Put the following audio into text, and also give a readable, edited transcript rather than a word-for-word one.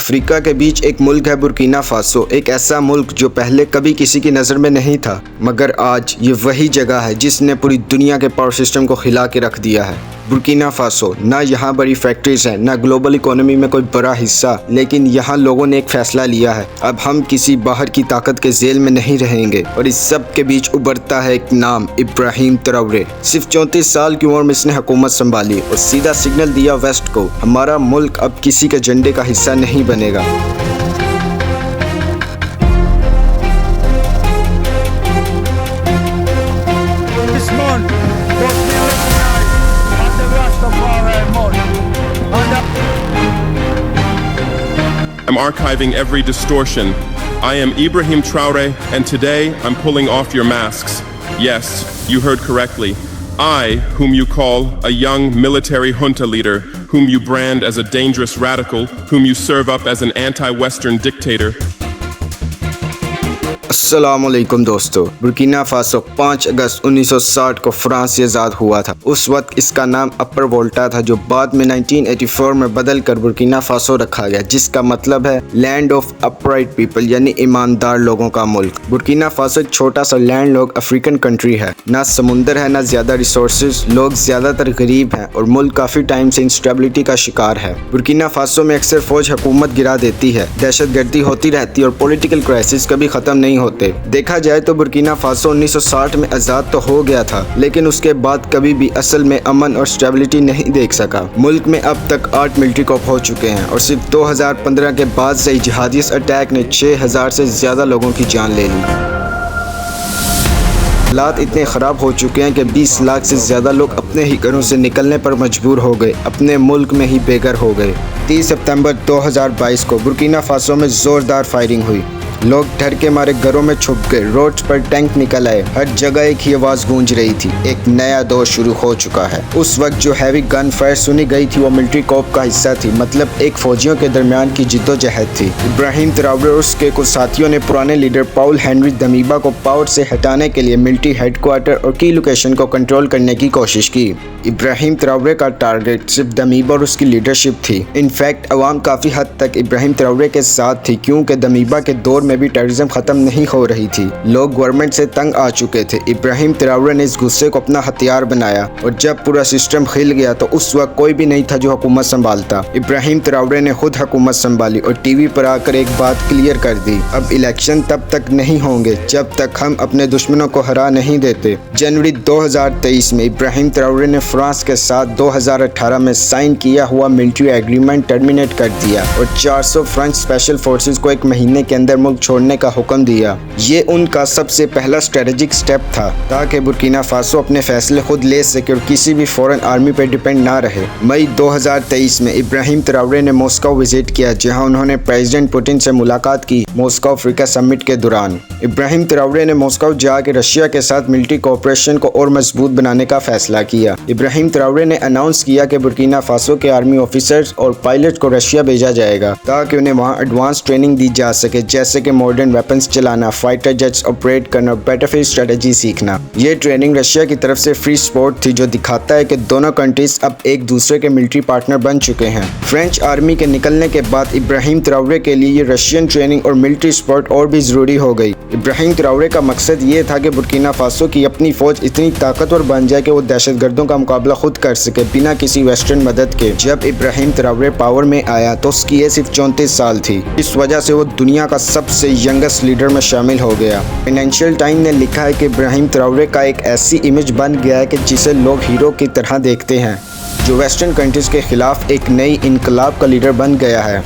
Africa के बीच एक मुल्क है बुर्किना फासो, एक ऐसा मुल्क जो पहले कभी किसी की नज़र में नहीं था, मगर आज ये वही जगह है जिसने पूरी दुनिया के पावर सिस्टम को हिला के रख दिया है। बुर्किना फासो, ना यहाँ बड़ी फैक्ट्रीज हैं, ना ग्लोबल इकोनॉमी में कोई बड़ा हिस्सा, लेकिन यहाँ लोगों ने एक फैसला लिया है, अब हम किसी बाहर की ताकत के जेल में नहीं रहेंगे। और इस सब के बीच उभरता है एक नाम, इब्राहिम ट्राओरे। सिर्फ 34 साल की उम्र में इसने हुकूमत संभाली और सीधा सिग्नल दिया वेस्ट को, हमारा मुल्क अब किसी के झंडे का हिस्सा नहीं बनेगा। I'm archiving every distortion. I am Ibrahim Traore, and today I'm pulling off your masks. Yes, you heard correctly. I, whom you call a young military junta leader, whom you brand as a dangerous radical, whom you serve up as an anti-Western dictator. अस्सलामुअलैकुम दोस्तों, Burkina Faso 5 अगस्त 1960 को France से आज़ाद हुआ था। उस वक्त इसका नाम अपर वोल्टा था, जो बाद में 1984 में बदल कर बुर्किना फासो रखा गया, जिसका मतलब है लैंड ऑफ अपराइट पीपल, यानी ईमानदार लोगों का मुल्क। बुर्किना फासो एक छोटा सा लैंड लॉक अफ्रीकन कंट्री है, ना समुंदर है ना ज्यादा रिसोर्सेज, लोग ज्यादातर गरीब हैं और मुल्क काफी टाइम से इंस्टेबिलिटी का शिकार है। बुर्किना फासो में अक्सर फौज हुकूमत गिरा देती है, दहशतगर्दी होती रहती है और पॉलिटिकल क्राइसिस कभी खत्म नहीं होते। देखा जाए तो बुर्किना फासो 1960 में आजाद तो हो गया था, लेकिन उसके बाद कभी भी असल में अमन और स्टेबिलिटी नहीं देख सका। मुल्क में अब तक 8 मिलिट्री कॉप हो चुके हैं और सिर्फ 2015 के बाद से जिहादिस्ट अटैक ने 6000 से ज्यादा लोगों की जान ले ली। हालात इतने ख़राब हो चुके हैं कि 20 लाख से ज़्यादा लोग अपने ही घरों से निकलने पर मजबूर हो गए, अपने मुल्क में ही बेघर हो गए। 30 सितंबर 2022 को बुर्किना फासो में ज़ोरदार फायरिंग हुई, लोग डर के मारे घरों में छुप गए, रोड पर टैंक निकल आए, हर जगह एक ही आवाज़ गूंज रही थी, एक नया दौर शुरू हो चुका है। उस वक्त जो हैवी गन फायर सुनी गई थी वो मिलिट्री कॉप का हिस्सा थी, मतलब एक फौजियों के दरमियान की जिद्दोजहद थी। इब्राहिम ट्राओरे और उसके कुछ साथियों ने पुराने लीडर पाउल हेनरी दमीबा को पावर से हटाने के लिए मिलिट्री हेडक्वार्टर और की लोकेशन को कंट्रोल करने की कोशिश की। इब्राहिम ट्राओरे का टारगेट सिर्फ दमीबा और उसकी लीडरशिप थी। इनफैक्ट अवाम काफ़ी हद तक इब्राहिम ट्राओरे के साथ थी, क्योंकि दमीबा के दौर में भी टेररिज्म खत्म नहीं हो रही थी, लोग गवर्नमेंट से तंग आ चुके थे। इब्राहिम ट्राओरे ने इस गुस्से को अपना हथियार बनाया और जब पूरा सिस्टम हिल गया तो उस वक्त कोई भी नहीं था जो हुकूमत संभालता। इब्राहिम ट्राओरे ने खुद हुकूमत संभाली और टीवी पर आकर एक बात क्लियर कर दी, अब इलेक्शन तब तक नहीं होंगे जब तक हम अपने दुश्मनों को हरा नहीं देते। जनवरी 2023 में इब्राहिम ट्राओरे ने फ्रांस के साथ 2018 में साइन किया हुआ मिलिट्री एग्रीमेंट टर्मिनेट कर दिया और 400 फ्रेंच स्पेशल फोर्सेस को 1 महीने के अंदर मुल्क छोड़ने का हुक्म दिया। ये उनका सबसे पहला स्ट्रेटेजिक स्टेप था ताकि बुर्किना फासो अपने फैसले खुद ले सके और किसी भी फॉरेन आर्मी पर डिपेंड ना रहे। मई 2023 में इब्राहिम ट्राओरे ने मॉस्को विजिट किया, जहां उन्होंने प्रेसिडेंट पुतिन से मुलाकात की मॉस्को अफ्रीका समिट के दौरान। इब्राहिम ट्राओरे ने मॉस्को जाकर रशिया के साथ मिलिट्री कोऑपरेशन को और मजबूत बनाने का फैसला किया। इब्राहिम ट्राओरे ने अनाउंस किया कि बुर्किना फासो के आर्मी ऑफिसर्स और पायलट को रशिया भेजा जाएगा ताकि उन्हें वहां एडवांस ट्रेनिंग दी जा सके, जैसे कि मॉडर्न वेपन्स चलाना, फाइटर जेट्स ऑपरेट करना, बैटलफील्ड स्ट्रेटजी सीखना। ये ट्रेनिंग रशिया की तरफ से फ्री सपोर्ट थी, जो दिखाता है कि दोनों कंट्रीज अब एक दूसरे के मिलिट्री पार्टनर बन चुके हैं। फ्रेंच आर्मी के निकलने के बाद इब्राहिम ट्राओरे के लिए ये रशियन ट्रेनिंग और मिलिट्री सपोर्ट और भी जरूरी हो गई। इब्राहिम ट्राओरे का मकसद ये था कि बुर्किना फासो की अपनी फौज इतनी ताकतवर बन जाए कि वो दहशतगर्दों का मुकाबला खुद कर सके बिना किसी वेस्टर्न मदद के। जब इब्राहिम ट्राओरे पावर में आया तो उसकी एज सिर्फ 34 साल थी, इस वजह से वो दुनिया का सबसे यंगेस्ट लीडर में शामिल हो गया। फाइनेंशियल टाइम ने लिखा है कि इब्राहिम ट्राओरे का एक ऐसी इमेज बन गया है कि जिसे लोग हीरो की तरह देखते हैं, जो वेस्टर्न कंट्रीज के खिलाफ एक नई इनकलाब का लीडर बन गया है।